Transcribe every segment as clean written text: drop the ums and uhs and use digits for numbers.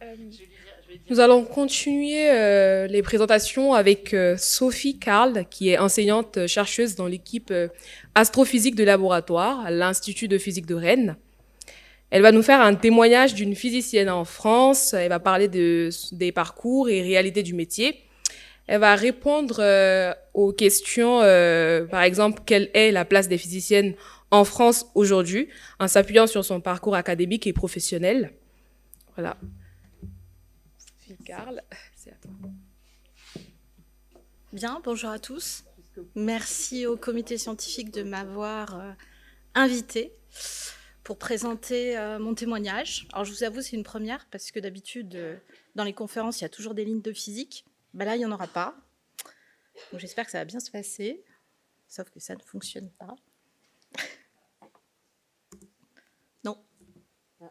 Euh, Nous allons continuer les présentations avec Sophie Karl, qui est enseignante chercheuse dans l'équipe astrophysique de laboratoire à l'Institut de physique de Rennes. Elle va nous faire un témoignage d'une physicienne en France. Elle va parler des parcours et réalités du métier. Elle va répondre aux questions, par exemple, quelle est la place des physiciennes en France aujourd'hui, en s'appuyant sur son parcours académique et professionnel. Voilà. Sophie Karl, c'est à toi. Bien, bonjour à tous. Merci au comité scientifique de m'avoir invité pour présenter mon témoignage. Alors je vous avoue, c'est une première parce que d'habitude, dans les conférences, il y a toujours des lignes de physique. Ben là, il n'y en aura pas. Donc j'espère que ça va bien se passer, sauf que ça ne fonctionne pas. Non. Ah,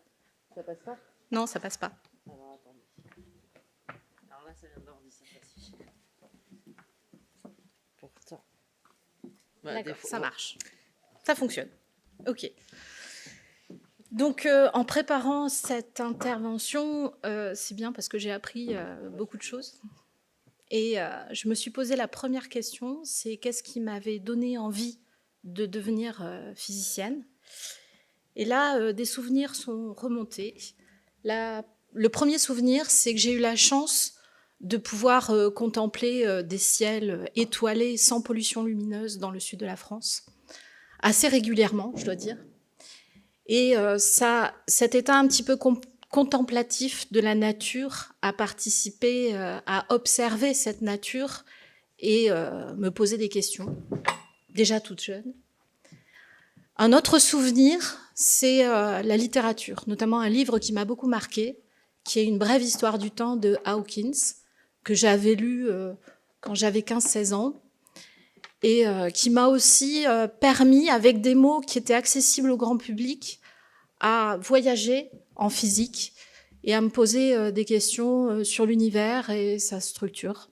ça passe pas? Non, ça passe pas. Alors attendez. Alors là, ça vient d'ordi, ça s'affiche. Pourtant. Bah, D'accord, ça marche. Ça fonctionne. Ok. Donc, en préparant cette intervention, c'est bien parce que j'ai appris beaucoup de choses. Et je me suis posé la première question, c'est qu'est-ce qui m'avait donné envie de devenir physicienne? Et là, des souvenirs sont remontés. Le premier souvenir, c'est que j'ai eu la chance de pouvoir contempler des ciels étoilés sans pollution lumineuse dans le sud de la France, assez régulièrement, je dois dire. Et cet état un petit peu contemplatif de la nature a participé à observer cette nature et me poser des questions, déjà toute jeune. Un autre souvenir, c'est la littérature, notamment un livre qui m'a beaucoup marqué, qui est Une brève histoire du temps de Hawkins, que j'avais lu quand j'avais 15-16 ans, et qui m'a aussi permis, avec des mots qui étaient accessibles au grand public, à voyager en physique et à me poser des questions sur l'univers et sa structure.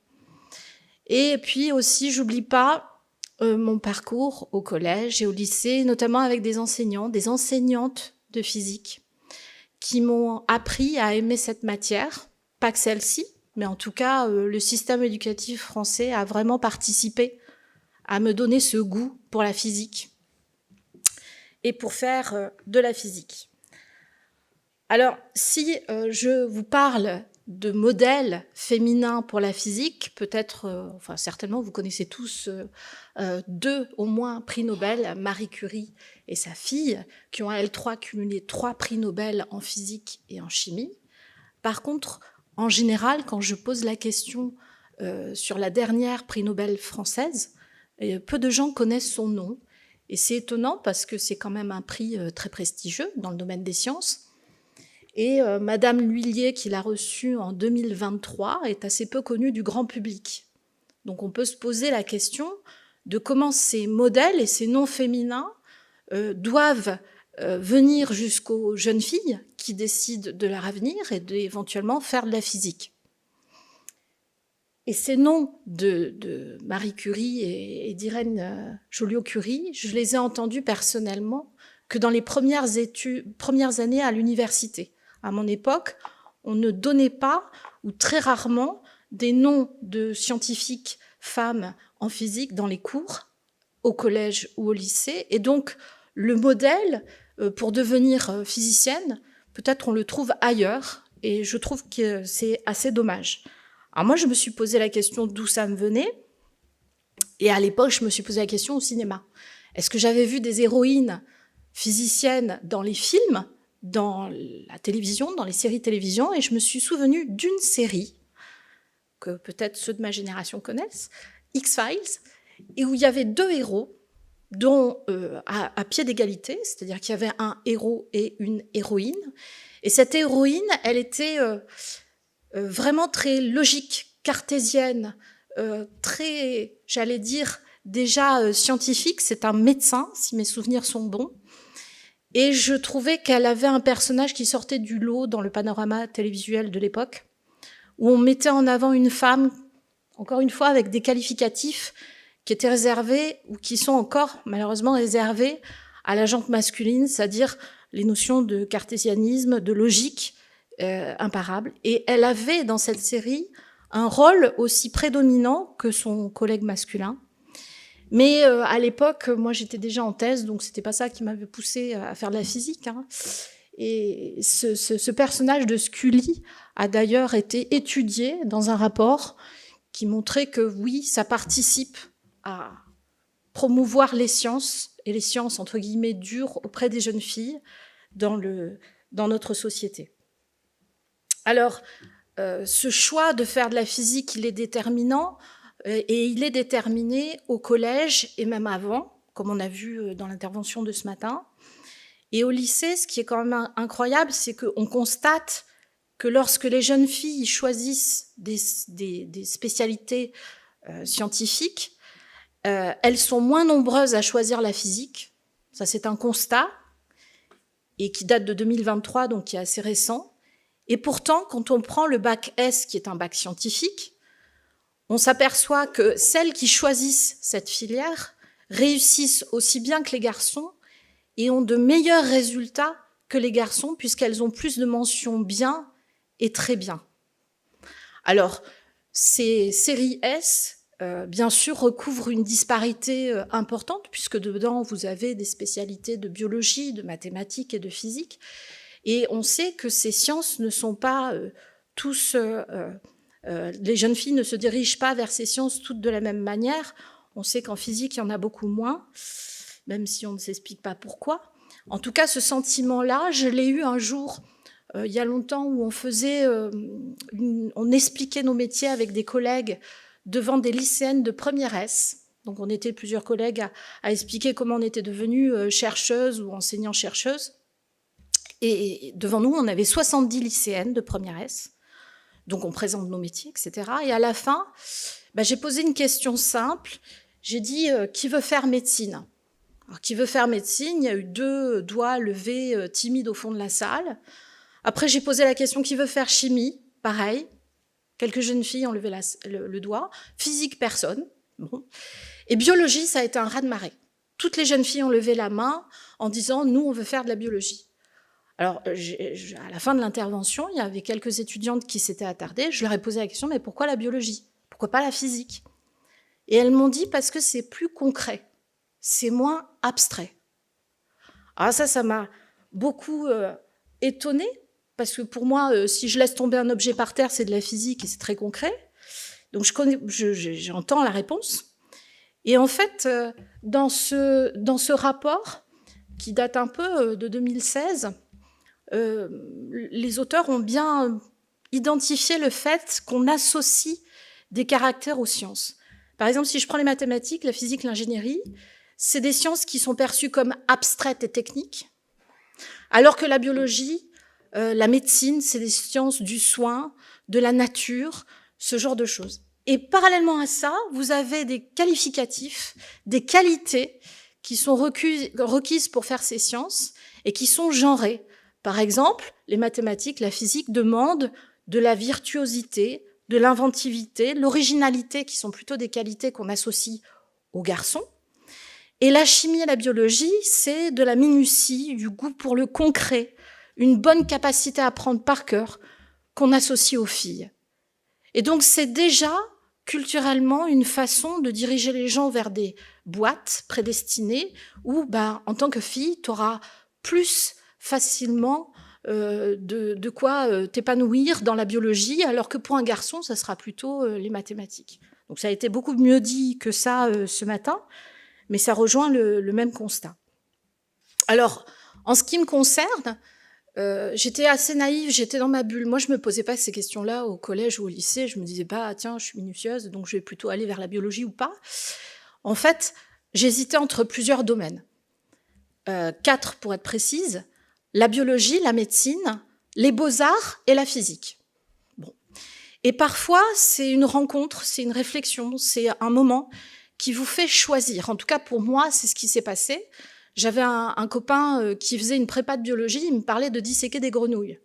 Et puis aussi, j'oublie pas mon parcours au collège et au lycée, notamment avec des enseignants, des enseignantes de physique, qui m'ont appris à aimer cette matière, pas que celle-ci, mais en tout cas, le système éducatif français a vraiment participé à me donner ce goût pour la physique et pour faire de la physique. Alors, si je vous parle de modèles féminins pour la physique, peut-être, enfin certainement, vous connaissez tous deux au moins prix Nobel, Marie Curie et sa fille, qui ont à elles trois cumulé 3 prix Nobel en physique et en chimie. Par contre, en général, quand je pose la question sur la dernière prix Nobel française, peu de gens connaissent son nom. Et c'est étonnant parce que c'est quand même un prix très prestigieux dans le domaine des sciences. Et Madame L'Huillier, qui l'a reçu en 2023, est assez peu connue du grand public. Donc on peut se poser la question de comment ces modèles et ces noms féminins doivent venir jusqu'aux jeunes filles qui décident de leur avenir et d'éventuellement faire de la physique. Et ces noms de Marie Curie et d'Irène Joliot-Curie, je les ai entendus personnellement que dans les premières années à l'université. À mon époque, on ne donnait pas, ou très rarement, des noms de scientifiques femmes en physique dans les cours, au collège ou au lycée. Et donc, le modèle pour devenir physicienne, peut-être on le trouve ailleurs, et je trouve que c'est assez dommage. Alors moi, je me suis posé la question d'où ça me venait, et à l'époque, je me suis posé la question au cinéma. Est-ce que j'avais vu des héroïnes physiciennes dans les films, dans la télévision, dans les séries télévision, et je me suis souvenue d'une série que peut-être ceux de ma génération connaissent, X-Files, et où il y avait 2 héros, dont à pied d'égalité, c'est-à-dire qu'il y avait un héros et une héroïne, et cette héroïne, elle était vraiment très logique, cartésienne, très, j'allais dire, déjà scientifique. C'est un médecin, si mes souvenirs sont bons. Et je trouvais qu'elle avait un personnage qui sortait du lot dans le panorama télévisuel de l'époque, où on mettait en avant une femme, encore une fois, avec des qualificatifs qui étaient réservés, ou qui sont encore malheureusement réservés à la gente masculine, c'est-à-dire les notions de cartésianisme, de logique, imparable. Et elle avait dans cette série un rôle aussi prédominant que son collègue masculin. Mais à l'époque, moi j'étais déjà en thèse, donc c'était pas ça qui m'avait poussée à faire de la physique. Hein. Et ce personnage de Scully a d'ailleurs été étudié dans un rapport qui montrait que oui, ça participe à promouvoir les sciences, et les sciences entre guillemets dures auprès des jeunes filles dans notre société. Alors, ce choix de faire de la physique, il est déterminant, et il est déterminé au collège et même avant, comme on a vu dans l'intervention de ce matin. Et au lycée, ce qui est quand même incroyable, c'est qu'on constate que lorsque les jeunes filles choisissent des spécialités scientifiques, elles sont moins nombreuses à choisir la physique. Ça, c'est un constat, et qui date de 2023, donc qui est assez récent. Et pourtant, quand on prend le bac S, qui est un bac scientifique, on s'aperçoit que celles qui choisissent cette filière réussissent aussi bien que les garçons et ont de meilleurs résultats que les garçons, puisqu'elles ont plus de mentions bien et très bien. Alors, ces séries S, bien sûr, recouvrent une disparité importante, puisque dedans, vous avez des spécialités de biologie, de mathématiques et de physique. Et on sait que ces sciences ne sont pas tous... les jeunes filles ne se dirigent pas vers ces sciences toutes de la même manière. On sait qu'en physique, il y en a beaucoup moins, même si on ne s'explique pas pourquoi. En tout cas, ce sentiment-là, je l'ai eu un jour, il y a longtemps, où on expliquait nos métiers avec des collègues devant des lycéennes de première S. Donc on était plusieurs collègues à expliquer comment on était devenues chercheuses ou enseignants-chercheuses. Et devant nous, on avait 70 lycéennes de première S. Donc on présente nos métiers, etc. Et à la fin, j'ai posé une question simple. J'ai dit qui veut faire médecine? Alors, qui veut faire médecine? Il y a eu 2 doigts levés timides au fond de la salle. Après, j'ai posé la question qui veut faire chimie? Pareil. Quelques jeunes filles ont levé le doigt. Physique, personne. Bon. Et biologie, ça a été un raz-de-marée. Toutes les jeunes filles ont levé la main en disant nous, on veut faire de la biologie. Alors, à la fin de l'intervention, il y avait quelques étudiantes qui s'étaient attardées. Je leur ai posé la question, mais pourquoi la biologie? Pourquoi pas la physique? Et elles m'ont dit, parce que c'est plus concret, c'est moins abstrait. Alors ça m'a beaucoup étonnée, parce que pour moi, si je laisse tomber un objet par terre, c'est de la physique et c'est très concret. Donc j'entends la réponse. Et en fait, dans ce rapport, qui date un peu de 2016, les auteurs ont bien identifié le fait qu'on associe des caractères aux sciences. Par exemple, si je prends les mathématiques, la physique, l'ingénierie, c'est des sciences qui sont perçues comme abstraites et techniques, alors que la biologie, la médecine, c'est des sciences du soin, de la nature, ce genre de choses. Et parallèlement à ça, vous avez des qualificatifs, des qualités qui sont requises pour faire ces sciences et qui sont genrées. Par exemple, les mathématiques, la physique demandent de la virtuosité, de l'inventivité, l'originalité, qui sont plutôt des qualités qu'on associe aux garçons. Et la chimie et la biologie, c'est de la minutie, du goût pour le concret, une bonne capacité à apprendre par cœur qu'on associe aux filles. Et donc c'est déjà culturellement une façon de diriger les gens vers des boîtes prédestinées où, en tant que fille, tu auras plus facilement de quoi t'épanouir dans la biologie, alors que pour un garçon, ça sera plutôt les mathématiques. Donc ça a été beaucoup mieux dit que ça ce matin, mais ça rejoint le même constat. Alors, en ce qui me concerne, j'étais assez naïve, j'étais dans ma bulle. Moi, je me posais pas ces questions-là au collège ou au lycée. Je me disais pas, tiens, je suis minutieuse, donc je vais plutôt aller vers la biologie ou pas. En fait, j'hésitais entre plusieurs domaines. 4 pour être précise. La biologie, la médecine, les beaux-arts et la physique. Bon. Et parfois, c'est une rencontre, c'est une réflexion, c'est un moment qui vous fait choisir. En tout cas, pour moi, c'est ce qui s'est passé. J'avais un copain qui faisait une prépa de biologie, il me parlait de disséquer des grenouilles.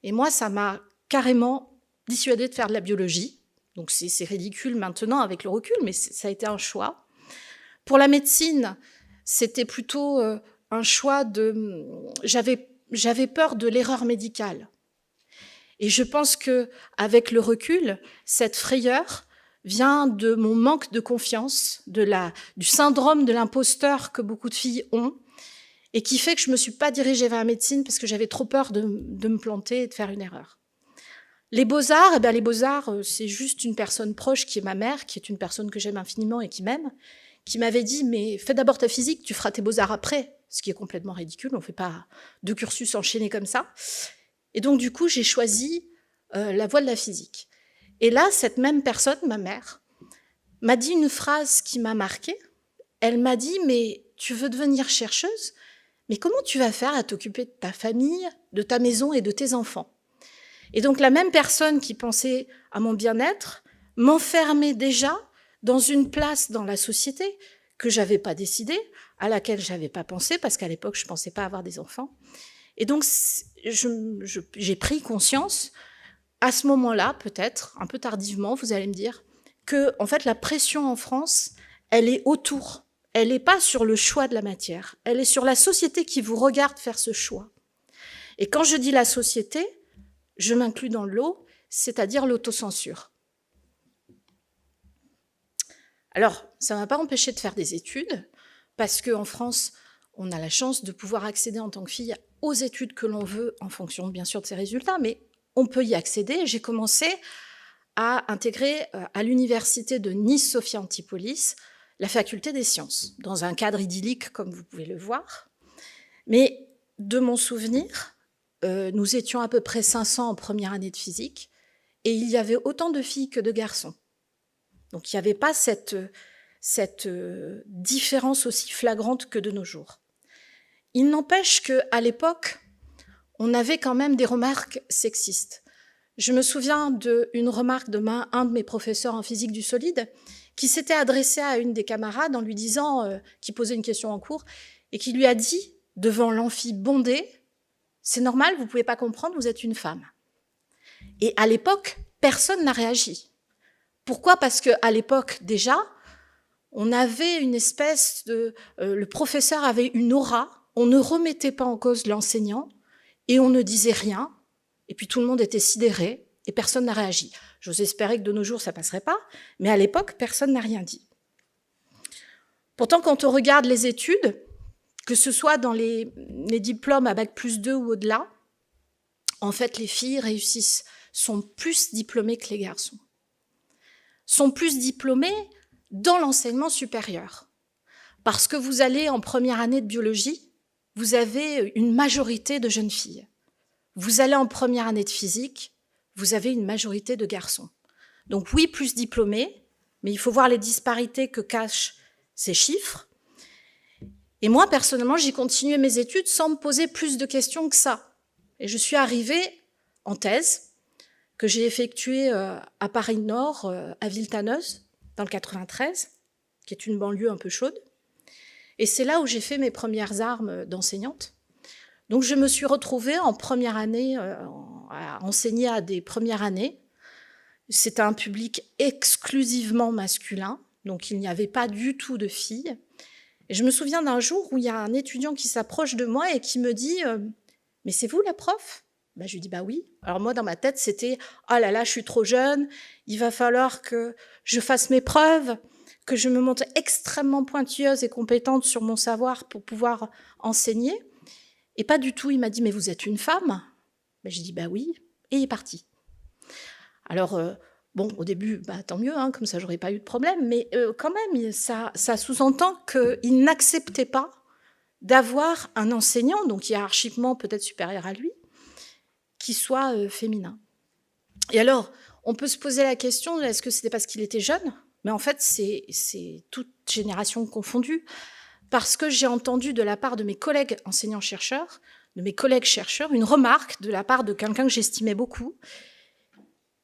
Et moi, ça m'a carrément dissuadée de faire de la biologie. Donc c'est ridicule maintenant avec le recul, mais ça a été un choix. Pour la médecine, c'était plutôt un choix de... J'avais peur de l'erreur médicale. Et je pense que, avec le recul, cette frayeur vient de mon manque de confiance, du syndrome de l'imposteur que beaucoup de filles ont, et qui fait que je me suis pas dirigée vers la médecine parce que j'avais trop peur de me planter et de faire une erreur. Les Beaux-Arts, eh bien, les Beaux-Arts, c'est juste une personne proche qui est ma mère, qui est une personne que j'aime infiniment et qui m'aime, qui m'avait dit « mais fais d'abord ta physique, tu feras tes Beaux-Arts après », ce qui est complètement ridicule, on ne fait pas 2 cursus enchaînés comme ça. Et donc, du coup, j'ai choisi la voie de la physique. Et là, cette même personne, ma mère, m'a dit une phrase qui m'a marquée. Elle m'a dit « mais tu veux devenir chercheuse ? Mais comment tu vas faire à t'occuper de ta famille, de ta maison et de tes enfants ?» Et donc, la même personne qui pensait à mon bien-être m'enfermait déjà dans une place dans la société que j'avais pas décidée, à laquelle j'avais pas pensé, parce qu'à l'époque, je pensais pas avoir des enfants. Et donc, j'ai pris conscience, à ce moment-là, peut-être, un peu tardivement, vous allez me dire, que, en fait, la pression en France, elle est autour. Elle n'est pas sur le choix de la matière. Elle est sur la société qui vous regarde faire ce choix. Et quand je dis la société, je m'inclus dans le lot, c'est-à-dire l'autocensure. Alors, ça ne m'a pas empêché de faire des études, parce qu'en France, on a la chance de pouvoir accéder en tant que fille aux études que l'on veut, en fonction bien sûr de ses résultats, mais on peut y accéder. J'ai commencé à intégrer à l'université de Nice-Sophia Antipolis la faculté des sciences, dans un cadre idyllique, comme vous pouvez le voir. Mais de mon souvenir, nous étions à peu près 500 en première année de physique, et il y avait autant de filles que de garçons. Donc il n'y avait pas cette différence aussi flagrante que de nos jours. Il n'empêche qu'à l'époque, on avait quand même des remarques sexistes. Je me souviens d'une remarque un de mes professeurs en physique du solide qui s'était adressé à une des camarades en lui disant, qui posait une question en cours, et qui lui a dit, devant l'amphi bondé, « C'est normal, vous ne pouvez pas comprendre, vous êtes une femme ». Et à l'époque, personne n'a réagi. Pourquoi ? Parce qu'à l'époque, déjà, on avait une espèce de... le professeur avait une aura, on ne remettait pas en cause l'enseignant, et on ne disait rien, et puis tout le monde était sidéré, et personne n'a réagi. J'ose espérer que de nos jours, ça ne passerait pas, mais à l'époque, personne n'a rien dit. Pourtant, quand on regarde les études, que ce soit dans les diplômes à Bac+2 ou au-delà, en fait, les filles sont plus diplômées que les garçons. Sont plus diplômées dans l'enseignement supérieur. Parce que vous allez en première année de biologie, vous avez une majorité de jeunes filles. Vous allez en première année de physique, vous avez une majorité de garçons. Donc oui, plus diplômés, mais il faut voir les disparités que cachent ces chiffres. Et moi, personnellement, j'ai continué mes études sans me poser plus de questions que ça. Et je suis arrivée en thèse, que j'ai effectuée à Paris-Nord, à Villetaneuse, dans le 93, qui est une banlieue un peu chaude. Et c'est là où j'ai fait mes premières armes d'enseignante. Donc je me suis retrouvée en première année à enseigner à des premières années. C'était un public exclusivement masculin, donc il n'y avait pas du tout de filles. Et je me souviens d'un jour où il y a un étudiant qui s'approche de moi et qui me dit « Mais c'est vous la prof ?» Je lui dis « Bah oui ». Alors moi, dans ma tête, c'était « Oh là là, je suis trop jeune, il va falloir que je fasse mes preuves, que je me montre extrêmement pointilleuse et compétente sur mon savoir pour pouvoir enseigner. » Et pas du tout, il m'a dit « Mais vous êtes une femme ?» Je dis « Bah oui », et il est parti. Alors, bon, au début, tant mieux, hein, comme ça, j'aurais pas eu de problème, mais quand même, ça sous-entend qu'il n'acceptait pas d'avoir un enseignant, donc hiérarchiquement peut-être supérieur à lui, qui soit féminin. Et alors, on peut se poser la question, est-ce que c'était parce qu'il était jeune ? Mais en fait, c'est toute génération confondue, parce que j'ai entendu de la part de mes collègues enseignants-chercheurs, de mes collègues chercheurs, une remarque de la part de quelqu'un que j'estimais beaucoup,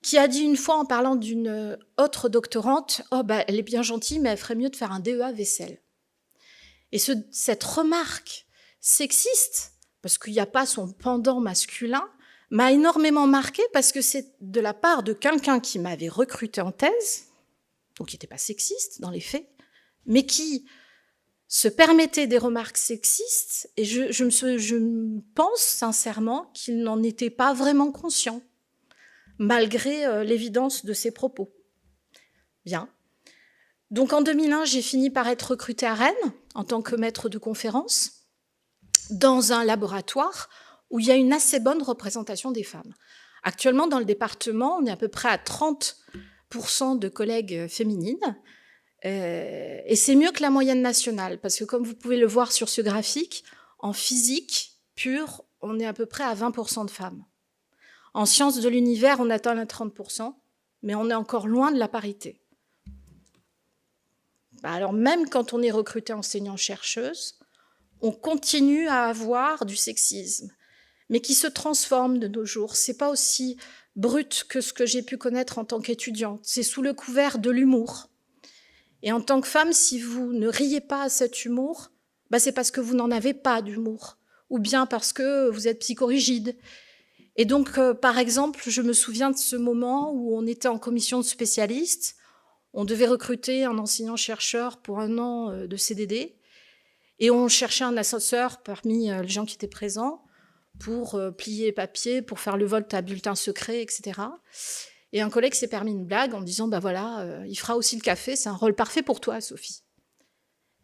qui a dit une fois en parlant d'une autre doctorante, « Oh, elle est bien gentille, mais elle ferait mieux de faire un DEA vaisselle. » Et cette remarque sexiste, parce qu'il n'y a pas son pendant masculin, m'a énormément marquée parce que c'est de la part de quelqu'un qui m'avait recrutée en thèse, donc qui n'était pas sexiste dans les faits, mais qui se permettait des remarques sexistes, et je pense sincèrement qu'il n'en était pas vraiment conscient. malgré l'évidence de ses propos. Bien. Donc en 2001, j'ai fini par être recrutée à Rennes en tant que maître de conférence dans un laboratoire où il y a une assez bonne représentation des femmes. Actuellement, dans le département, on est à peu près à 30% de collègues féminines. Et c'est mieux que la moyenne nationale, parce que comme vous pouvez le voir sur ce graphique, en physique pure, on est à peu près à 20% de femmes. En sciences de l'univers, on atteint les 30%, mais on est encore loin de la parité. Alors même quand on est recruté enseignant-chercheuse, on continue à avoir du sexisme, mais qui se transforme de nos jours. C'est pas aussi brut que ce que j'ai pu connaître en tant qu'étudiante. C'est sous le couvert de l'humour. Et en tant que femme, si vous ne riez pas à cet humour, c'est parce que vous n'en avez pas d'humour, ou bien parce que vous êtes psychorigide. Et donc, par exemple, je me souviens de ce moment où on était en commission de spécialistes, on devait recruter un enseignant-chercheur pour 1 an de CDD, et on cherchait un assesseur parmi les gens qui étaient présents pour plier les papiers, pour faire le vote à bulletin secret, etc. Et un collègue s'est permis une blague en me disant il fera aussi le café, c'est un rôle parfait pour toi, Sophie.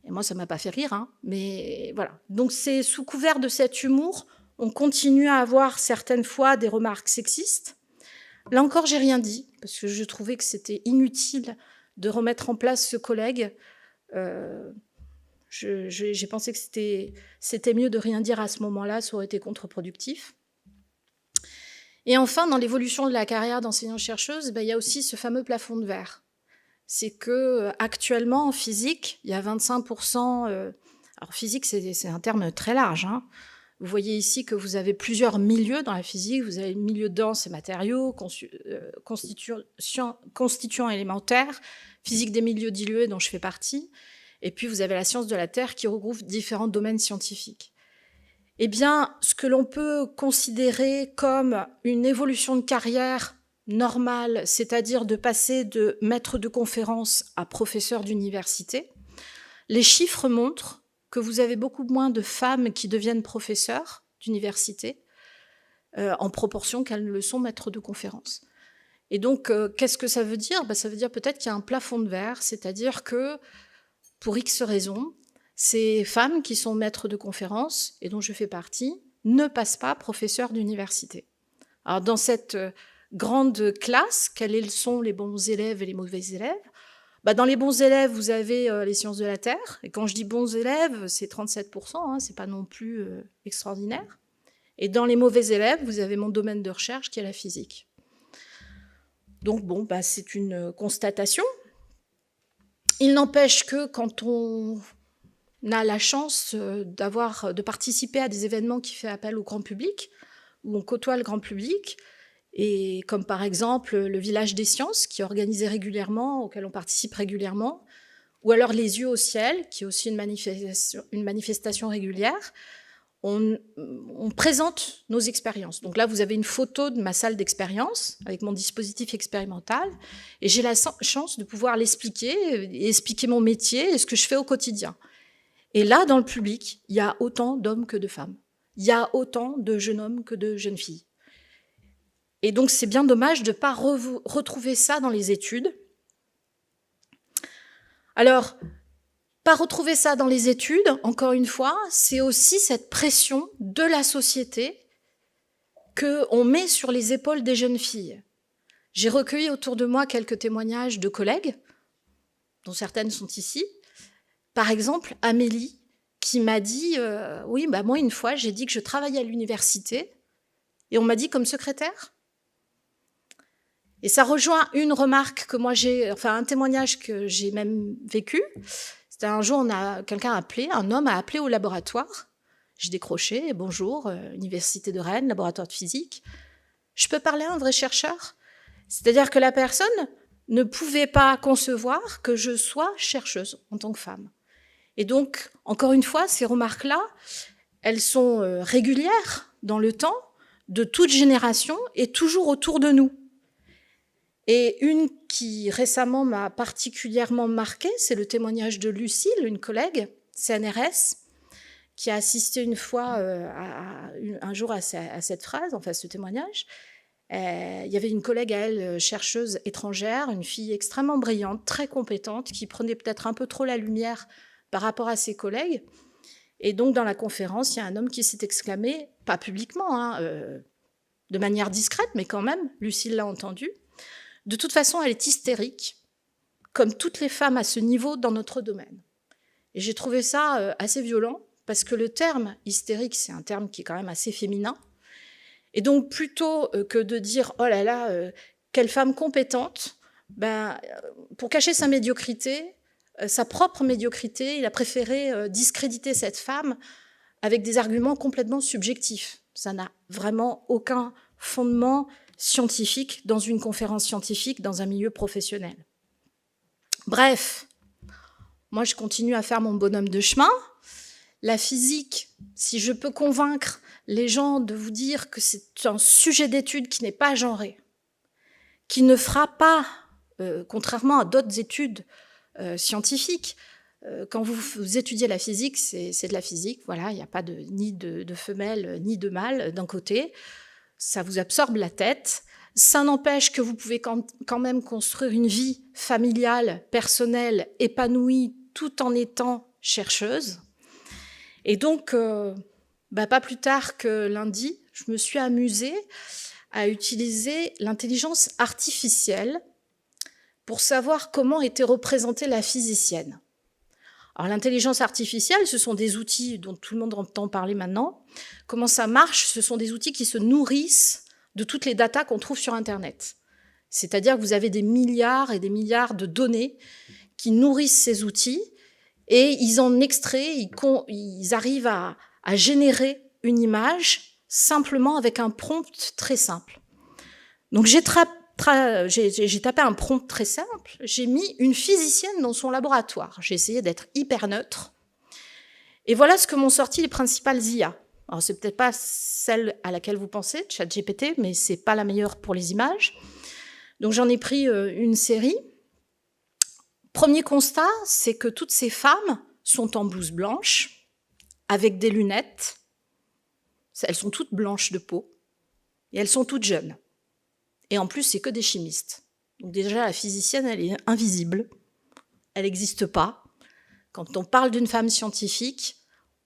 Et moi, ça ne m'a pas fait rire, hein, mais voilà. Donc c'est sous couvert de cet humour, on continue à avoir certaines fois des remarques sexistes. Là encore, j'ai rien dit, parce que je trouvais que c'était inutile de remettre en place ce collègue. J'ai pensé que c'était mieux de rien dire à ce moment-là, ça aurait été contre-productif. Et enfin, dans l'évolution de la carrière d'enseignant-chercheuse, il y a aussi ce fameux plafond de verre. C'est que actuellement en physique, il y a 25%. Alors physique, c'est un terme très large, hein. Vous voyez ici que vous avez plusieurs milieux dans la physique. Vous avez le milieu dense et matériaux, constituants élémentaires, physique des milieux dilués dont je fais partie. Et puis vous avez la science de la Terre qui regroupe différents domaines scientifiques. Eh bien, ce que l'on peut considérer comme une évolution de carrière normale, c'est-à-dire de passer de maître de conférence à professeur d'université, les chiffres montrent que vous avez beaucoup moins de femmes qui deviennent professeurs d'université en proportion qu'elles ne le sont maîtres de conférence. Et donc, qu'est-ce que ça veut dire ? Ça veut dire peut-être qu'il y a un plafond de verre, c'est-à-dire que, pour X raisons, ces femmes qui sont maîtres de conférences, et dont je fais partie, ne passent pas professeurs d'université. Alors, dans cette grande classe, quels sont les bons élèves et les mauvais élèves ? Dans les bons élèves, vous avez les sciences de la Terre, et quand je dis bons élèves, c'est 37%, hein, c'est pas non plus extraordinaire. Et dans les mauvais élèves, vous avez mon domaine de recherche qui est la physique. Donc c'est une constatation. Il n'empêche que quand on a la chance de participer à des événements qui font appel au grand public, où on côtoie le grand public, et comme par exemple le Village des Sciences, qui est organisé régulièrement, auquel on participe régulièrement, ou alors les Yeux au ciel, qui est aussi une manifestation régulière, on présente nos expériences. Donc là, vous avez une photo de ma salle d'expérience avec mon dispositif expérimental, et j'ai la chance de pouvoir l'expliquer, et expliquer mon métier et ce que je fais au quotidien. Et là, dans le public, il y a autant d'hommes que de femmes. Il y a autant de jeunes hommes que de jeunes filles. Et donc, c'est bien dommage de ne pas retrouver ça dans les études. Alors, pas retrouver ça dans les études, encore une fois, c'est aussi cette pression de la société qu'on met sur les épaules des jeunes filles. J'ai recueilli autour de moi quelques témoignages de collègues, dont certaines sont ici. Par exemple, Amélie, qui m'a dit moi, une fois, j'ai dit que je travaillais à l'université, et on m'a dit comme secrétaire. Et ça rejoint une remarque que moi un témoignage que j'ai même vécu. C'était un jour, quelqu'un a appelé, un homme a appelé au laboratoire. J'ai décroché, bonjour, Université de Rennes, laboratoire de physique. Je peux parler à un vrai chercheur ? C'est-à-dire que la personne ne pouvait pas concevoir que je sois chercheuse en tant que femme. Et donc, encore une fois, ces remarques-là, elles sont régulières dans le temps, de toute génération et toujours autour de nous. Et une qui récemment m'a particulièrement marquée, c'est le témoignage de Lucille, une collègue CNRS, qui a assisté une fois un jour à cette phrase, enfin ce témoignage. Il y avait une collègue à elle, chercheuse étrangère, une fille extrêmement brillante, très compétente, qui prenait peut-être un peu trop la lumière par rapport à ses collègues. Et donc, dans la conférence, il y a un homme qui s'est exclamé, pas publiquement, hein, de manière discrète, mais quand même, Lucile l'a entendu. De toute façon, elle est hystérique, comme toutes les femmes à ce niveau dans notre domaine. Et j'ai trouvé ça assez violent, parce que le terme hystérique, c'est un terme qui est quand même assez féminin. Et donc, plutôt que de dire « Oh là là, quelle femme compétente », pour cacher sa médiocrité, sa propre médiocrité, il a préféré discréditer cette femme avec des arguments complètement subjectifs. Ça n'a vraiment aucun fondement scientifique dans une conférence scientifique, dans un milieu professionnel. Bref, moi je continue à faire mon bonhomme de chemin. La physique, si je peux convaincre les gens de vous dire que c'est un sujet d'étude qui n'est pas genré, qui ne fera pas, contrairement à d'autres études scientifiques, quand vous étudiez la physique, c'est de la physique, voilà, il n'y a pas ni de femelle ni de mâle d'un côté, ça vous absorbe la tête, ça n'empêche que vous pouvez quand même construire une vie familiale, personnelle, épanouie, tout en étant chercheuse. Et donc, pas plus tard que lundi, je me suis amusée à utiliser l'intelligence artificielle pour savoir comment était représentée la physicienne. Alors l'intelligence artificielle, ce sont des outils dont tout le monde entend parler maintenant. Comment ça marche? Ce sont des outils qui se nourrissent de toutes les datas qu'on trouve sur Internet. C'est-à-dire que vous avez des milliards et des milliards de données qui nourrissent ces outils et ils en extraient, ils arrivent à générer une image simplement avec un prompt très simple. Donc j'ai tapé un prompt très simple, j'ai mis une physicienne dans son laboratoire. J'ai essayé d'être hyper neutre. Et voilà ce que m'ont sorti les principales IA. Alors c'est peut-être pas celle à laquelle vous pensez, ChatGPT, mais c'est pas la meilleure pour les images. Donc j'en ai pris une série. Premier constat, c'est que toutes ces femmes sont en blouse blanche, avec des lunettes. Elles sont toutes blanches de peau, et elles sont toutes jeunes. Et en plus, c'est que des chimistes. Donc déjà, la physicienne, elle est invisible. Elle n'existe pas. Quand on parle d'une femme scientifique,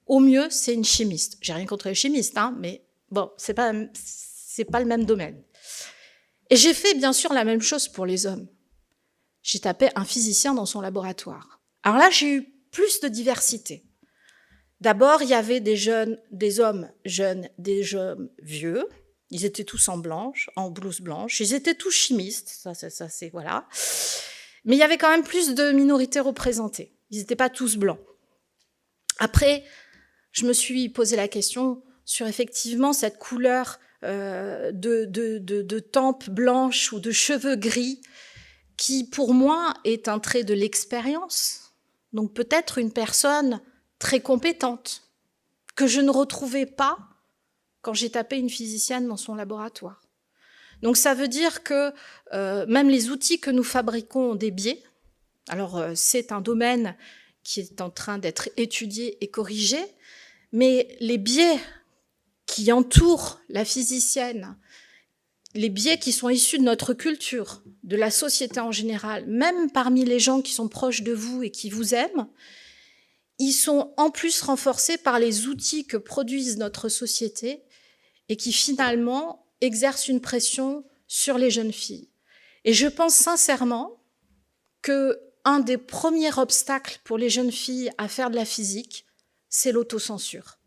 au mieux, c'est une chimiste. J'ai rien contre les chimistes, hein, mais bon, c'est pas le même domaine. Et j'ai fait, bien sûr, la même chose pour les hommes. J'ai tapé un physicien dans son laboratoire. Alors là, j'ai eu plus de diversité. D'abord, il y avait des hommes jeunes, des hommes vieux. Ils étaient tous en blanche, en blouse blanche. Ils étaient tous chimistes, ça c'est voilà. Mais il y avait quand même plus de minorités représentées. Ils n'étaient pas tous blancs. Après, je me suis posé la question sur effectivement cette couleur de tempe blanche ou de cheveux gris qui, pour moi, est un trait de l'expérience. Donc peut-être une personne très compétente que je ne retrouvais pas quand j'ai tapé une physicienne dans son laboratoire. Donc ça veut dire que même les outils que nous fabriquons ont des biais. Alors c'est un domaine qui est en train d'être étudié et corrigé, mais les biais qui entourent la physicienne, les biais qui sont issus de notre culture, de la société en général, même parmi les gens qui sont proches de vous et qui vous aiment, ils sont en plus renforcés par les outils que produisent notre société et qui finalement exercent une pression sur les jeunes filles. Et je pense sincèrement qu'un des premiers obstacles pour les jeunes filles à faire de la physique, c'est l'autocensure.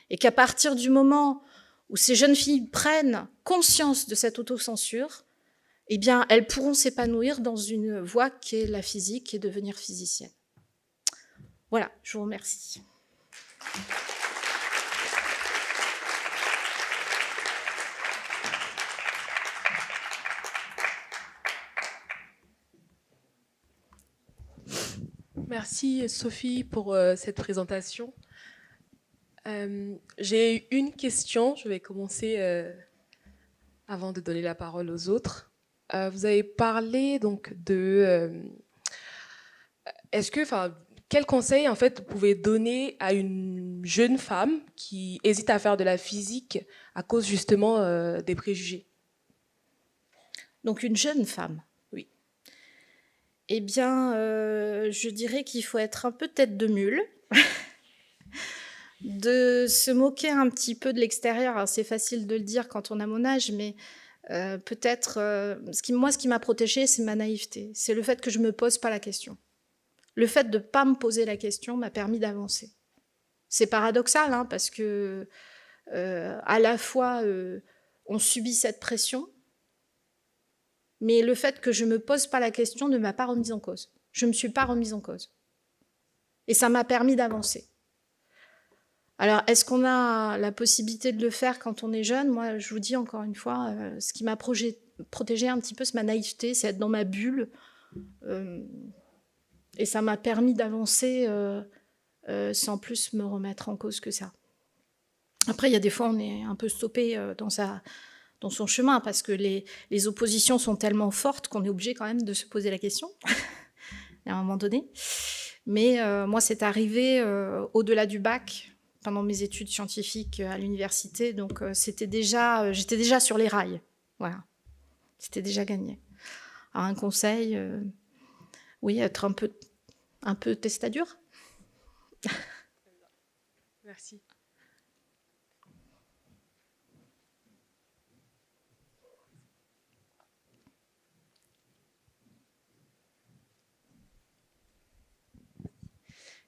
Et qu'à partir du moment où ces jeunes filles prennent conscience de cette autocensure, eh bien, elles pourront s'épanouir dans une voie qui est la physique et devenir physicienne. Voilà, je vous remercie. Merci Sophie pour cette présentation. J'ai une question, je vais commencer avant de donner la parole aux autres. Vous avez parlé donc de... quel conseil en fait vous pouvez donner à une jeune femme qui hésite à faire de la physique à cause justement des préjugés? Donc une jeune femme, oui. Eh bien, je dirais qu'il faut être un peu tête de mule, de se moquer un petit peu de l'extérieur. Alors c'est facile de le dire quand on a mon âge, mais peut-être, ce qui m'a protégée, c'est ma naïveté. C'est le fait que je ne me pose pas la question. Le fait de ne pas me poser la question m'a permis d'avancer. C'est paradoxal, hein, parce que à la fois, on subit cette pression, mais le fait que je ne me pose pas la question ne m'a pas remise en cause. Je ne me suis pas remise en cause. Et ça m'a permis d'avancer. Alors, est-ce qu'on a la possibilité de le faire quand on est jeune? Moi, je vous dis encore une fois, ce qui m'a protégée un petit peu, c'est ma naïveté, c'est être dans ma bulle. Et ça m'a permis d'avancer sans plus me remettre en cause que ça. Après, il y a des fois, on est un peu stoppé dans son chemin, parce que les oppositions sont tellement fortes qu'on est obligé quand même de se poser la question, à un moment donné. Mais moi, c'est arrivé au-delà du bac, pendant mes études scientifiques à l'université, donc j'étais déjà sur les rails. Voilà, c'était déjà gagné. Alors un conseil, oui, être un peu testadure. Merci.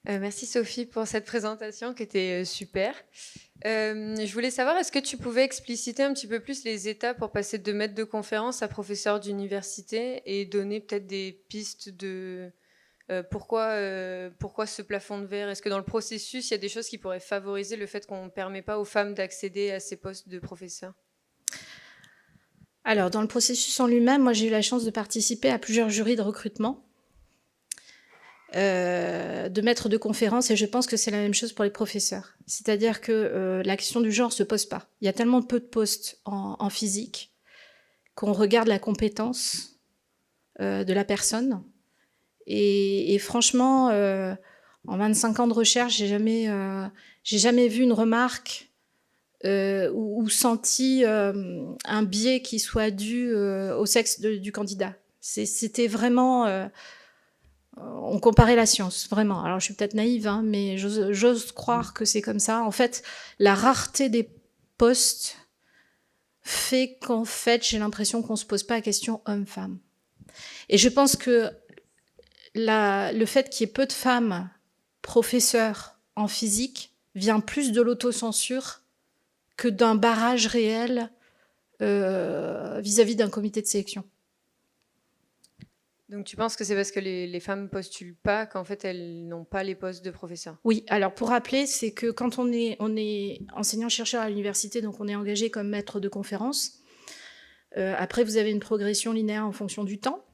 Merci Sophie pour cette présentation qui était super. Je voulais savoir, est-ce que tu pouvais expliciter un petit peu plus les étapes pour passer de maître de conférence à professeur d'université et donner peut-être des pistes de pourquoi ce plafond de verre? Est-ce que dans le processus, il y a des choses qui pourraient favoriser le fait qu'on ne permet pas aux femmes d'accéder à ces postes de professeurs? Alors, dans le processus en lui-même, moi j'ai eu la chance de participer à plusieurs jurys de recrutement. De maîtres de conférences, et je pense que c'est la même chose pour les professeurs. C'est-à-dire que la question du genre se pose pas. Il y a tellement peu de postes en physique qu'on regarde la compétence de la personne. Et franchement, en 25 ans de recherche, j'ai jamais vu une remarque ou senti un biais qui soit dû au sexe du candidat. C'était vraiment... on comparait la science, vraiment. Alors, je suis peut-être naïve, hein, mais j'ose croire que c'est comme ça. En fait, la rareté des postes fait qu'en fait, j'ai l'impression qu'on ne se pose pas la question homme-femme. Et je pense que le fait qu'il y ait peu de femmes professeurs en physique vient plus de l'autocensure que d'un barrage réel vis-à-vis d'un comité de sélection. Donc tu penses que c'est parce que les femmes postulent pas qu'en fait elles n'ont pas les postes de professeurs? Oui, alors pour rappeler, c'est que quand on est enseignant-chercheur à l'université, donc on est engagé comme maître de conférence. Après, vous avez une progression linéaire en fonction du temps.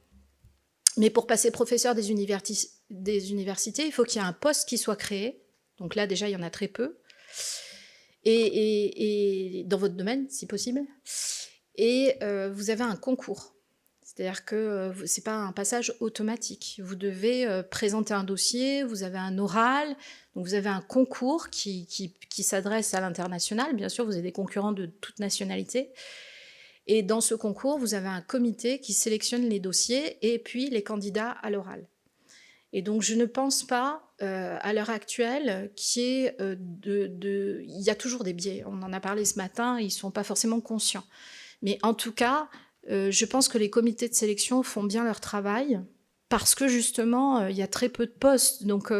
Mais pour passer professeur des universités, il faut qu'il y ait un poste qui soit créé. Donc là, déjà, il y en a très peu. Et dans votre domaine, si possible. Et vous avez un concours. C'est-à-dire que ce n'est pas un passage automatique. Vous devez présenter un dossier, vous avez un oral, donc vous avez un concours qui s'adresse à l'international. Bien sûr, vous avez des concurrents de toute nationalité. Et dans ce concours, vous avez un comité qui sélectionne les dossiers et puis les candidats à l'oral. Et donc, je ne pense pas, à l'heure actuelle, qu'il y ait il y a toujours des biais. On en a parlé ce matin, ils ne sont pas forcément conscients. Mais en tout cas, je pense que les comités de sélection font bien leur travail parce que, justement, il y a très peu de postes. Donc,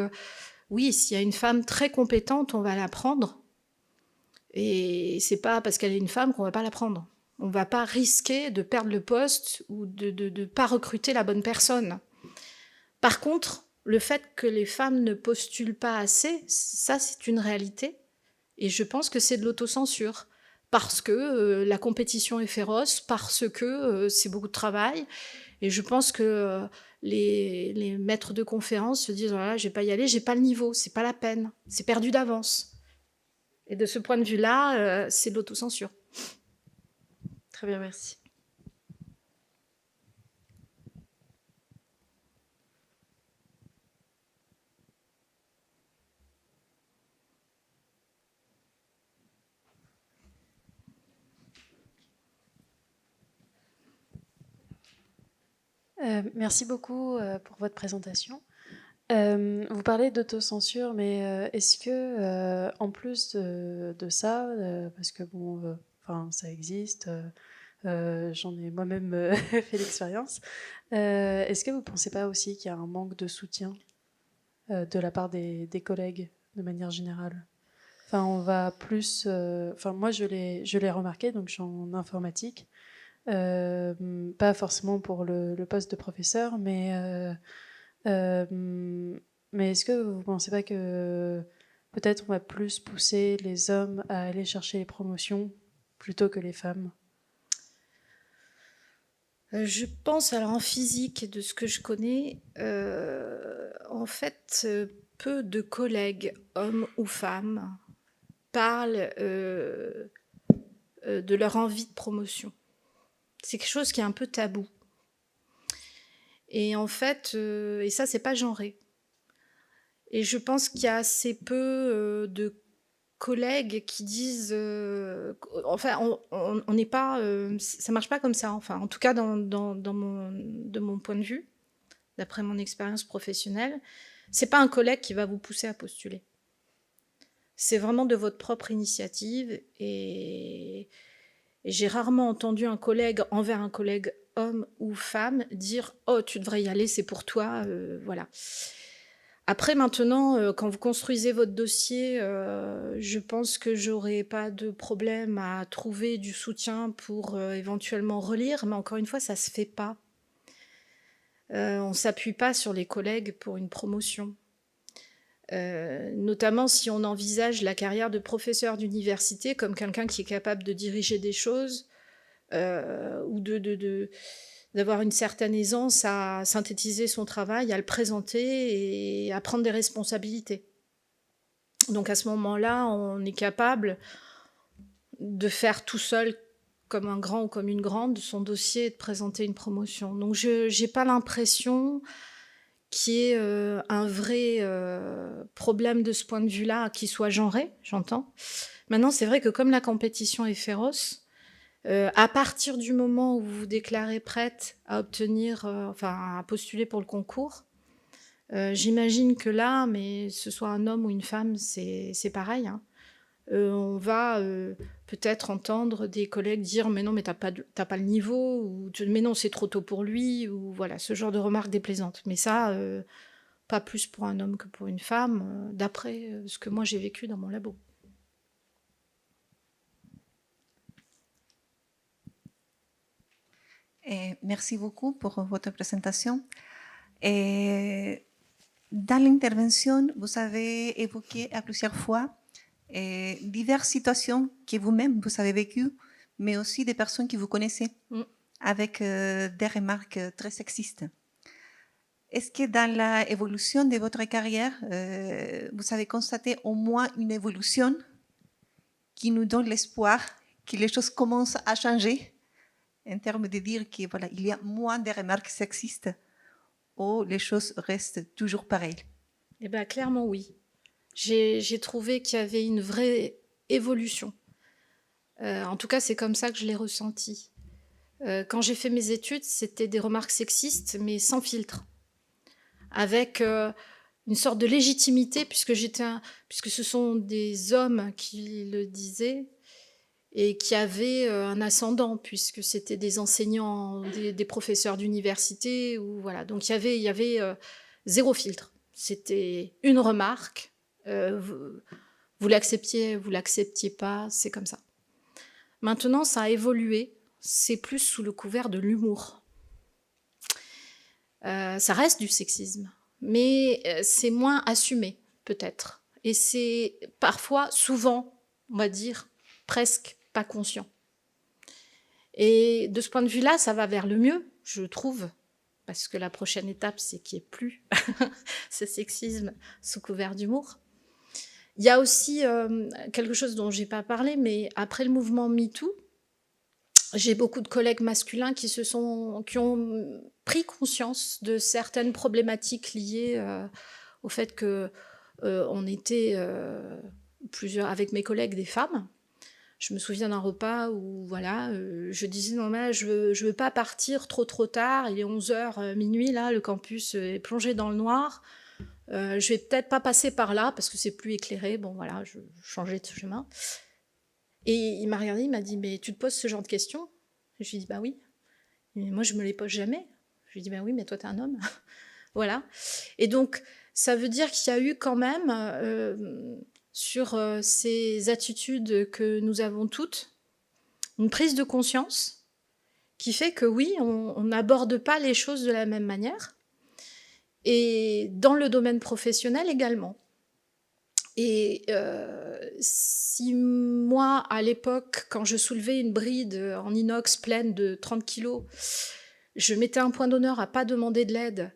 oui, s'il y a une femme très compétente, on va la prendre. Et ce n'est pas parce qu'elle est une femme qu'on ne va pas la prendre. On ne va pas risquer de perdre le poste ou de ne pas recruter la bonne personne. Par contre, le fait que les femmes ne postulent pas assez, ça c'est une réalité. Et je pense que c'est de l'autocensure. Parce que la compétition est féroce, parce que c'est beaucoup de travail. Et je pense que les maîtres de conférences se disent voilà, je ne vais pas y aller, je n'ai pas le niveau, ce n'est pas la peine, c'est perdu d'avance. Et de ce point de vue-là, c'est de l'autocensure. Très bien, merci. Merci beaucoup pour votre présentation. Vous parlez d'autocensure, mais est-ce que, en plus de ça, parce que bon, ça existe, j'en ai moi-même fait l'expérience, est-ce que vous ne pensez pas aussi qu'il y a un manque de soutien de la part des collègues de manière générale? Enfin, on va plus. Moi, je l'ai remarqué, donc je suis en informatique. Pas forcément pour le poste de professeur, mais est-ce que vous ne pensez pas que peut-être on va plus pousser les hommes à aller chercher les promotions plutôt que les femmes? Je pense, alors en physique, de ce que je connais, en fait, peu de collègues, hommes ou femmes, parlent de leur envie de promotion. C'est quelque chose qui est un peu tabou. Et en fait, et ça, c'est pas genré. Et je pense qu'il y a assez peu de collègues qui disent, enfin, on n'est pas, ça marche pas comme ça. Enfin, en tout cas, de mon point de vue, d'après mon expérience professionnelle, c'est pas un collègue qui va vous pousser à postuler. C'est vraiment de votre propre initiative. Et j'ai rarement entendu un collègue envers un collègue homme ou femme dire « Oh, tu devrais y aller, c'est pour toi. » Voilà. Après, maintenant, quand vous construisez votre dossier, je pense que j'aurai pas de problème à trouver du soutien pour éventuellement relire, mais encore une fois, ça se fait pas. On s'appuie pas sur les collègues pour une promotion. Notamment si on envisage la carrière de professeur d'université comme quelqu'un qui est capable de diriger des choses ou d'avoir une certaine aisance à synthétiser son travail, à le présenter et à prendre des responsabilités. Donc à ce moment-là, on est capable de faire tout seul, comme un grand ou comme une grande, son dossier et de présenter une promotion. Donc je n'ai pas l'impression qu'il y ait un vrai problème de ce point de vue-là, qui soit genré, j'entends. Maintenant, c'est vrai que comme la compétition est féroce, à partir du moment où vous vous déclarez prête à obtenir, à postuler pour le concours, j'imagine que là, mais ce soit un homme ou une femme, c'est pareil. Hein. On va peut-être entendre des collègues dire « mais non, mais t'as pas le niveau » ou « mais non, c'est trop tôt pour lui » ou voilà, ce genre de remarques déplaisantes. Mais ça, pas plus pour un homme que pour une femme, d'après ce que moi j'ai vécu dans mon labo. Merci beaucoup pour votre présentation. Dans l'intervention, vous avez évoqué à plusieurs fois diverses situations que vous-même vous avez vécues, mais aussi des personnes que vous connaissez, avec des remarques très sexistes. Est-ce que dans l'évolution de votre carrière, vous avez constaté au moins une évolution qui nous donne l'espoir que les choses commencent à changer, en termes de dire qu'il voilà, il y a moins de remarques sexistes ou les choses restent toujours pareilles? Eh bien, clairement, oui. J'ai trouvé qu'il y avait une vraie évolution. En tout cas, c'est comme ça que je l'ai ressenti. Quand j'ai fait mes études, c'était des remarques sexistes, mais sans filtre. Avec une sorte de légitimité, puisque ce sont des hommes qui le disaient, et qui avaient un ascendant, puisque c'était des enseignants, des professeurs d'université. Voilà. Donc il y avait zéro filtre. C'était une remarque. Vous l'acceptiez pas, c'est comme ça. Maintenant, ça a évolué. C'est plus sous le couvert de l'humour. Ça reste du sexisme, mais c'est moins assumé, peut-être. Et c'est parfois, souvent, on va dire, presque pas conscient. Et de ce point de vue-là, ça va vers le mieux, je trouve, parce que la prochaine étape, c'est qu'il n'y ait plus ce sexisme sous couvert d'humour. Il y a aussi quelque chose dont je n'ai pas parlé, mais après le mouvement MeToo, j'ai beaucoup de collègues masculins qui ont pris conscience de certaines problématiques liées au fait que on était plusieurs, avec mes collègues, des femmes. Je me souviens d'un repas où voilà, je disais non mais je veux pas partir trop tard, il est 11h, minuit là, le campus est plongé dans le noir. Je vais peut-être pas passer par là parce que c'est plus éclairé. Bon voilà, je changeais de chemin. Et il m'a regardé, il m'a dit mais tu te poses ce genre de questions? Je lui ai dit bah oui. Mais moi je me les pose jamais. Je lui ai dit bah oui mais toi t'es un homme. Voilà. Et donc ça veut dire qu'il y a eu quand même sur ces attitudes que nous avons toutes, une prise de conscience qui fait que oui, on n'aborde pas les choses de la même manière, et dans le domaine professionnel également. Et si moi, à l'époque, quand je soulevais une bride en inox pleine de 30 kilos, je mettais un point d'honneur à pas demander de l'aide,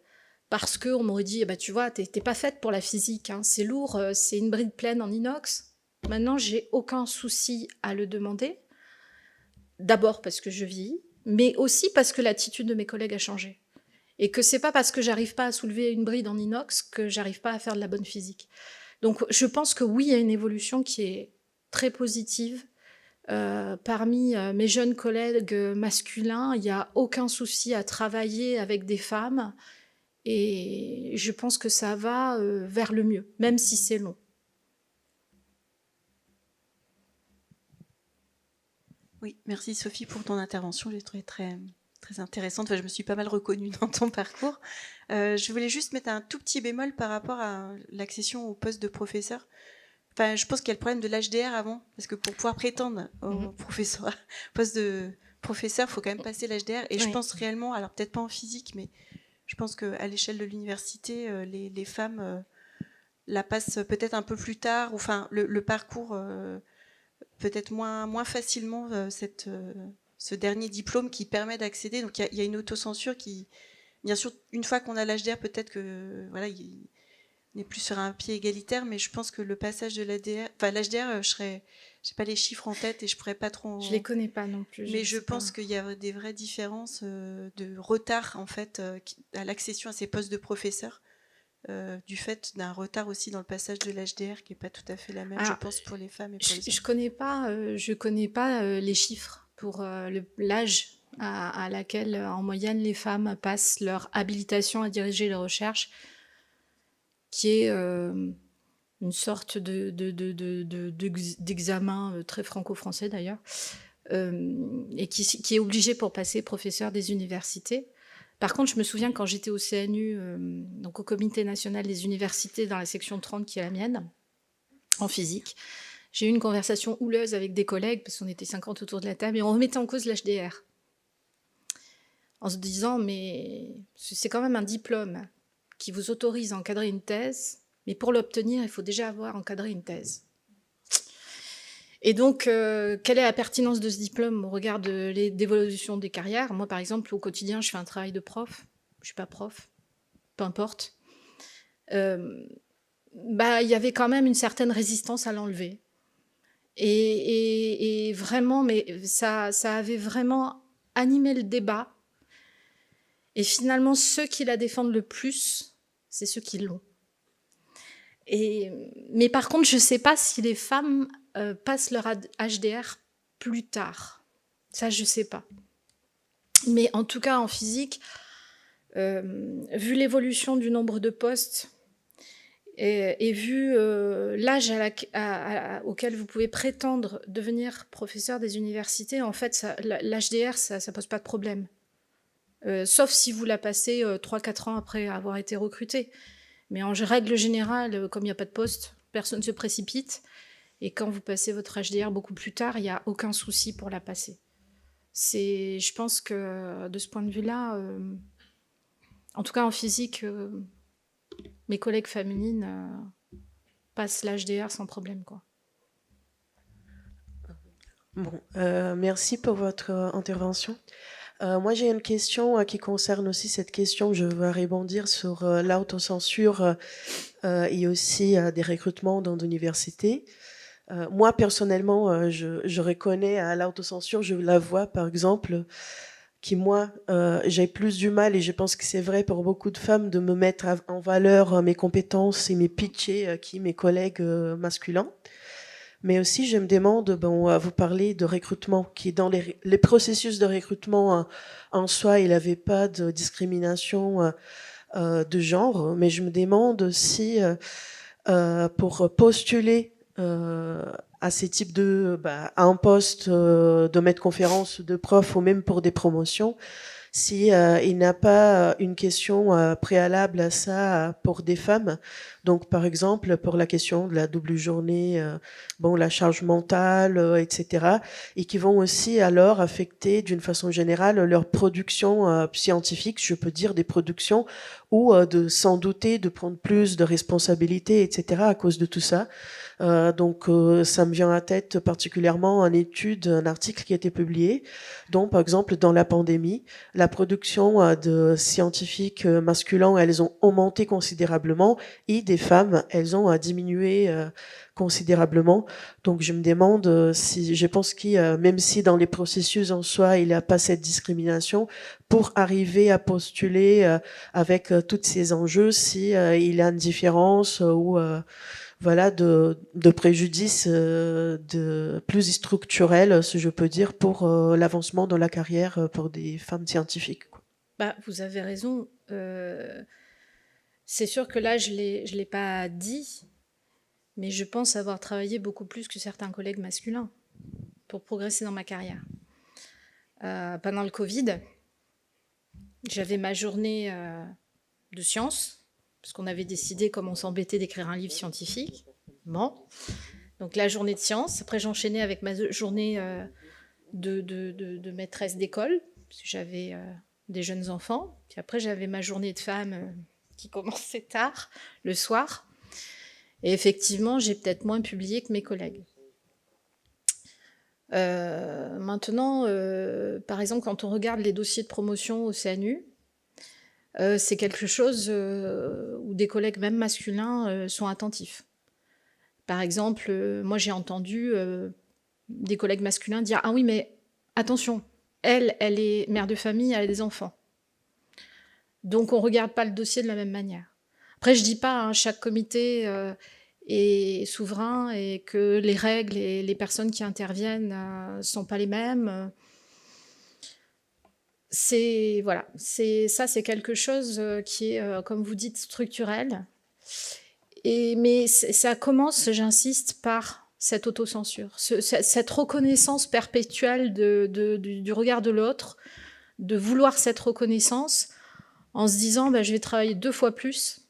parce qu'on m'aurait dit, bah, tu vois, t'es pas faite pour la physique, hein, c'est lourd, c'est une bride pleine en inox. Maintenant, j'ai aucun souci à le demander. D'abord parce que je vis, mais aussi parce que l'attitude de mes collègues a changé. Et que c'est pas parce que j'arrive pas à soulever une bride en inox que j'arrive pas à faire de la bonne physique. Donc je pense que oui, il y a une évolution qui est très positive. Parmi mes jeunes collègues masculins, il n'y a aucun souci à travailler avec des femmes. Et je pense que ça va vers le mieux, même si c'est long. Oui, merci Sophie pour ton intervention. J'ai trouvé très intéressante. Enfin, je me suis pas mal reconnue dans ton parcours. Je voulais juste mettre un tout petit bémol par rapport à l'accession au poste de professeur. Enfin, je pense qu'il y a le problème de l'HDR avant, parce que pour pouvoir prétendre au poste de professeur, il faut quand même passer l'HDR. Et je pense réellement, alors peut-être pas en physique, mais je pense qu'à l'échelle de l'université, les femmes la passent peut-être un peu plus tard, ou enfin le parcours peut-être moins facilement ce dernier diplôme qui permet d'accéder. Donc il y a une autocensure qui, bien sûr, une fois qu'on a l'HDR, peut-être que voilà, il n'est plus sur un pied égalitaire, mais je pense que le passage de l'HDR, j'ai pas les chiffres en tête et je pourrais pas trop. Je les connais pas non plus. Mais je pense qu'il y a des vraies différences de retard en fait à l'accession à ces postes de professeurs. Du fait d'un retard aussi dans le passage de l'HDR qui n'est pas tout à fait la même, je pense, pour les femmes et pour les hommes. Je connais pas les chiffres pour l'âge à laquelle, en moyenne, les femmes passent leur habilitation à diriger les recherches, qui est une sorte d'examen très franco-français d'ailleurs, et qui est obligé pour passer professeur des universités. Par contre, je me souviens quand j'étais au CNU, donc au Comité national des universités, dans la section 30 qui est la mienne, en physique, j'ai eu une conversation houleuse avec des collègues, parce qu'on était 50 autour de la table, et on remettait en cause l'HDR. En se disant, mais c'est quand même un diplôme qui vous autorise à encadrer une thèse, mais pour l'obtenir, il faut déjà avoir encadré une thèse. Et donc, quelle est la pertinence de ce diplôme au regard de l'évolution des carrières? Moi, par exemple, au quotidien, je fais un travail de prof. Je ne suis pas prof, peu importe. Il y avait quand même une certaine résistance à l'enlever. Et vraiment, mais ça avait vraiment animé le débat. Et finalement, ceux qui la défendent le plus, c'est ceux qui l'ont. Mais par contre, je ne sais pas si les femmes passent leur HDR plus tard. Ça, je ne sais pas. Mais en tout cas, en physique, vu l'évolution du nombre de postes et vu l'âge auquel vous pouvez prétendre devenir professeur des universités, en fait, l'HDR, ça ne pose pas de problème. Sauf si vous la passez 3-4 ans après avoir été recruté. Mais en règle générale, comme il n'y a pas de poste, personne ne se précipite. Et quand vous passez votre HDR beaucoup plus tard, il n'y a aucun souci pour la passer. Je pense que de ce point de vue-là, en tout cas en physique, mes collègues féminines passent l'HDR sans problème, quoi. Bon, merci pour votre intervention. Moi, j'ai une question qui concerne aussi cette question. Je vais rebondir sur l'autocensure et aussi des recrutements dans l'université. Moi, personnellement, je reconnais à l'autocensure, je la vois, par exemple, qui, moi, j'ai plus du mal, et je pense que c'est vrai pour beaucoup de femmes, de me mettre en valeur mes compétences et mes pitchés mes collègues masculins. Mais aussi, je me demande, bon, vous parlez de recrutement, qui dans les processus de recrutement en soi, il n'avait pas de discrimination de genre, mais je me demande si pour postuler à ces types à un poste de maître conférence, de prof ou même pour des promotions, si il n'a pas une question préalable à ça pour des femmes. Donc, par exemple, pour la question de la double journée, la charge mentale, etc., et qui vont aussi alors affecter d'une façon générale leur production scientifique, je peux dire des productions, ou de s'en douter, de prendre plus de responsabilités, etc., à cause de tout ça. Donc, ça me vient à tête particulièrement une étude, un article qui a été publié, dont, par exemple, dans la pandémie, la production de scientifiques masculins, elles ont augmenté considérablement, et des femmes, elles ont diminué considérablement. Donc, je me demande si, je pense que même si dans les processus en soi, il n'y a pas cette discrimination, pour arriver à postuler avec tous ces enjeux, si il y a une différence ou voilà, de préjudice de plus structurel, si je peux dire, pour l'avancement dans la carrière pour des femmes scientifiques. Bah, vous avez raison. C'est sûr que là, je l'ai pas dit, mais je pense avoir travaillé beaucoup plus que certains collègues masculins pour progresser dans ma carrière. Pendant le Covid, j'avais ma journée de sciences, parce qu'on avait décidé, comme on s'embêtait, d'écrire un livre scientifique. Bon, donc la journée de sciences. Après, j'enchaînais avec ma journée de maîtresse d'école, parce que j'avais des jeunes enfants. Puis après, j'avais ma journée de femme qui commençait tard, le soir. Et effectivement, j'ai peut-être moins publié que mes collègues. Maintenant, par exemple, quand on regarde les dossiers de promotion au CNU, c'est quelque chose où des collègues, même masculins, sont attentifs. Par exemple, moi j'ai entendu des collègues masculins dire « Ah oui, mais attention, elle est mère de famille, elle a des enfants. » Donc on ne regarde pas le dossier de la même manière. Après, je ne dis pas, hein, chaque comité est souverain et que les règles et les personnes qui interviennent ne sont pas les mêmes. C'est quelque chose qui est, comme vous dites, structurel. Mais ça commence, j'insiste, par cette autocensure, cette reconnaissance perpétuelle du regard de l'autre, de vouloir cette reconnaissance en se disant je vais travailler 2 fois plus,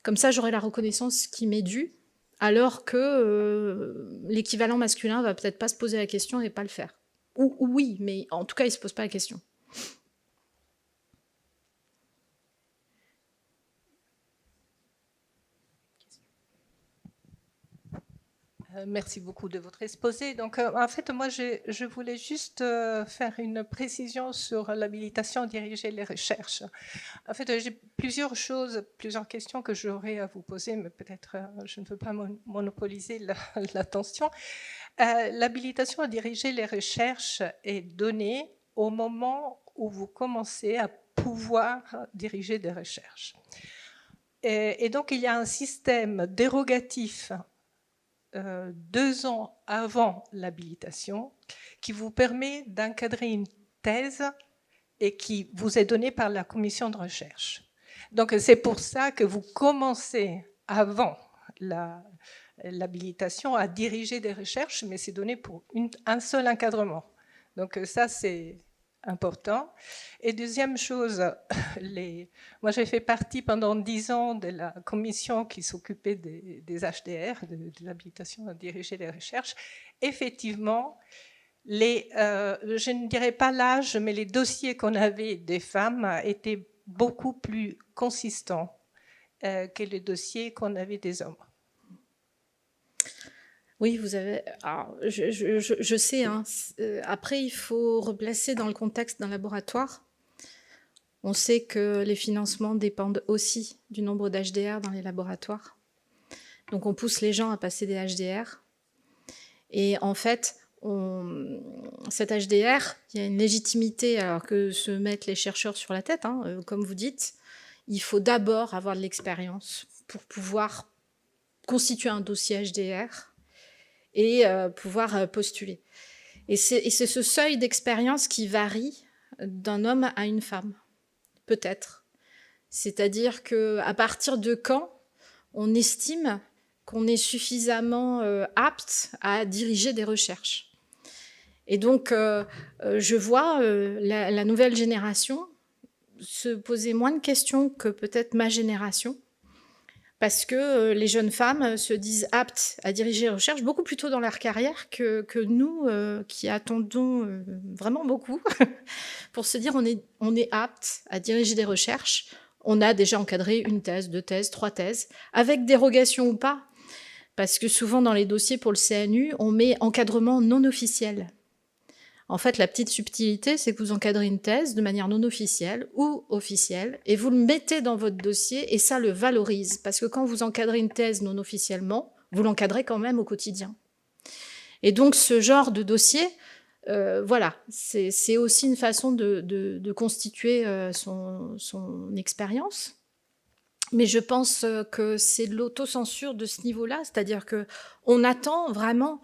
comme ça j'aurai la reconnaissance qui m'est due, alors que l'équivalent masculin va peut-être pas se poser la question et pas le faire. Ou oui, mais en tout cas il se pose pas la question. Merci beaucoup de votre exposé. Donc, en fait, moi, je voulais juste faire une précision sur l'habilitation à diriger les recherches. En fait, j'ai plusieurs questions que j'aurais à vous poser, mais peut-être je ne veux pas monopoliser l'attention. L'habilitation à diriger les recherches est donnée au moment où vous commencez à pouvoir diriger des recherches. Et donc, il y a un système dérogatif 2 ans avant l'habilitation qui vous permet d'encadrer une thèse et qui vous est donnée par la commission de recherche. Donc c'est pour ça que vous commencez avant l'habilitation à diriger des recherches, mais c'est donné pour un seul encadrement. Donc ça c'est important. Et deuxième chose, moi j'ai fait partie pendant 10 ans de la commission qui s'occupait des HDR, de l'habilitation à diriger les recherches. Effectivement, je ne dirais pas l'âge, mais les dossiers qu'on avait des femmes étaient beaucoup plus consistants que les dossiers qu'on avait des hommes. Oui, vous avez. Alors, je sais. Hein, après, il faut replacer dans le contexte d'un laboratoire. On sait que les financements dépendent aussi du nombre d'HDR dans les laboratoires. Donc, on pousse les gens à passer des HDR. Et en fait, cet HDR, il y a une légitimité, alors que se mettent les chercheurs sur la tête, hein, comme vous dites. Il faut d'abord avoir de l'expérience pour pouvoir constituer un dossier HDR. et pouvoir postuler. Et c'est ce seuil d'expérience qui varie d'un homme à une femme, peut-être. C'est-à-dire qu'à partir de quand on estime qu'on est suffisamment apte à diriger des recherches. Et donc, je vois la nouvelle génération se poser moins de questions que peut-être ma génération, parce que les jeunes femmes se disent aptes à diriger les recherches beaucoup plus tôt dans leur carrière que nous, qui attendons vraiment beaucoup pour se dire on est aptes à diriger des recherches. On a déjà encadré 1 thèse, 2 thèses, 3 thèses, avec dérogation ou pas, parce que souvent dans les dossiers pour le CNU, on met encadrement non officiel. En fait, la petite subtilité, c'est que vous encadrez une thèse de manière non officielle ou officielle, et vous le mettez dans votre dossier, et ça le valorise. Parce que quand vous encadrez une thèse non officiellement, vous l'encadrez quand même au quotidien. Et donc, ce genre de dossier, voilà, c'est aussi une façon de constituer son expérience. Mais je pense que c'est de l'autocensure de ce niveau-là, c'est-à-dire qu'on attend vraiment,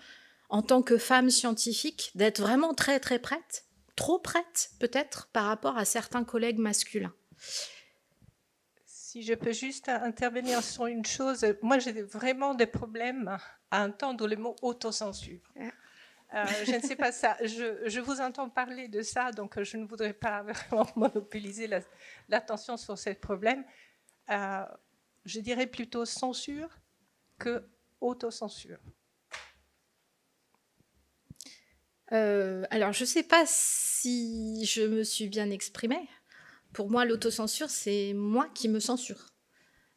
en tant que femme scientifique, d'être vraiment très très prête, trop prête peut-être par rapport à certains collègues masculins. Si je peux juste intervenir sur une chose, moi j'ai vraiment des problèmes à entendre le mot autocensure. Je ne sais pas ça, je vous entends parler de ça, donc je ne voudrais pas vraiment monopoliser l'attention sur ce problème. Je dirais plutôt censure que autocensure. Alors, je ne sais pas si je me suis bien exprimée. Pour moi, l'autocensure, c'est moi qui me censure.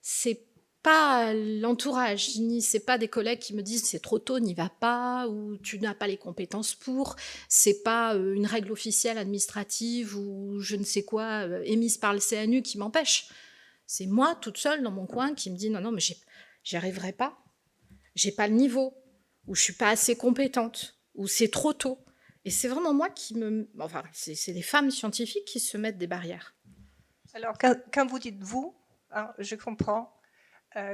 C'est pas l'entourage, ni c'est pas des collègues qui me disent c'est trop tôt, n'y va pas, ou tu n'as pas les compétences pour. C'est pas une règle officielle administrative ou je ne sais quoi émise par le CNU qui m'empêche. C'est moi toute seule dans mon coin qui me dit non, mais j'y arriverai pas. J'ai pas le niveau, ou je suis pas assez compétente, ou c'est trop tôt. Et c'est vraiment moi qui enfin, c'est les femmes scientifiques qui se mettent des barrières. Alors, quand vous dites vous, hein, je comprends.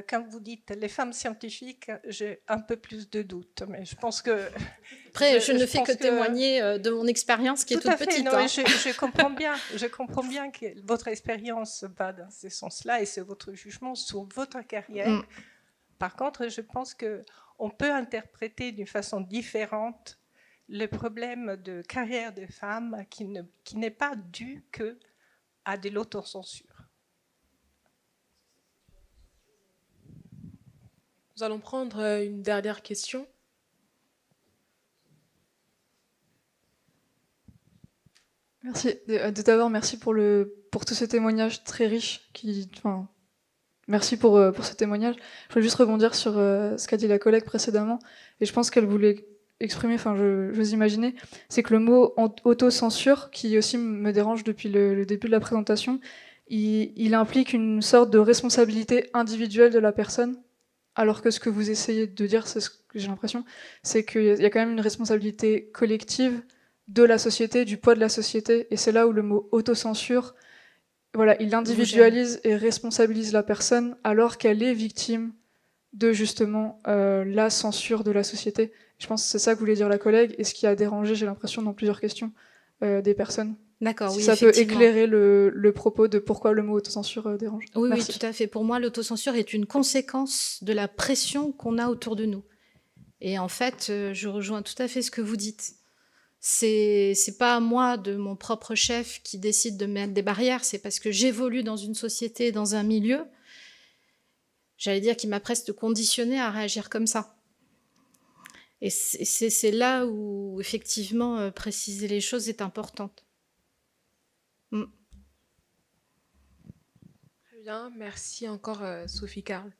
Quand vous dites les femmes scientifiques, j'ai un peu plus de doutes, mais je pense que... Après, je ne fais que témoigner de mon expérience qui est toute petite. Non, hein. Je comprends bien que votre expérience va dans ce sens-là et c'est votre jugement sur votre carrière. Par contre, je pense qu'on peut interpréter d'une façon différente le problème de carrière des femmes qui n'est pas dû qu'à de l'autocensure. Nous allons prendre une dernière question. Merci. D'abord, merci pour tout ce témoignage très riche. Merci pour ce témoignage. Je voulais juste rebondir sur ce qu'a dit la collègue précédemment. Et je pense qu'elle voulait exprimer, je vous imaginais, c'est que le mot autocensure, qui aussi me dérange depuis le début de la présentation, il implique une sorte de responsabilité individuelle de la personne. Alors que ce que vous essayez de dire, c'est ce que j'ai l'impression, c'est qu'il y a quand même une responsabilité collective de la société, du poids de la société, et c'est là où le mot autocensure, voilà, il individualise et responsabilise la personne alors qu'elle est victime de justement la censure de la société. Je pense que c'est ça que voulait dire la collègue, et ce qui a dérangé, j'ai l'impression, dans plusieurs questions des personnes. D'accord, si oui, ça peut éclairer le propos de pourquoi le mot autocensure dérange. Oui, Merci. oui, tout à fait. Pour moi, l'autocensure est une conséquence de la pression qu'on a autour de nous. Et en fait, je rejoins tout à fait ce que vous dites. C'est pas à moi, de mon propre chef, qui décide de mettre des barrières. C'est parce que j'évolue dans une société, dans un milieu, j'allais dire, qui m'a presque conditionné à réagir comme ça. Et c'est là où, effectivement, préciser les choses est importante. Très bien, merci encore Sophie Carl.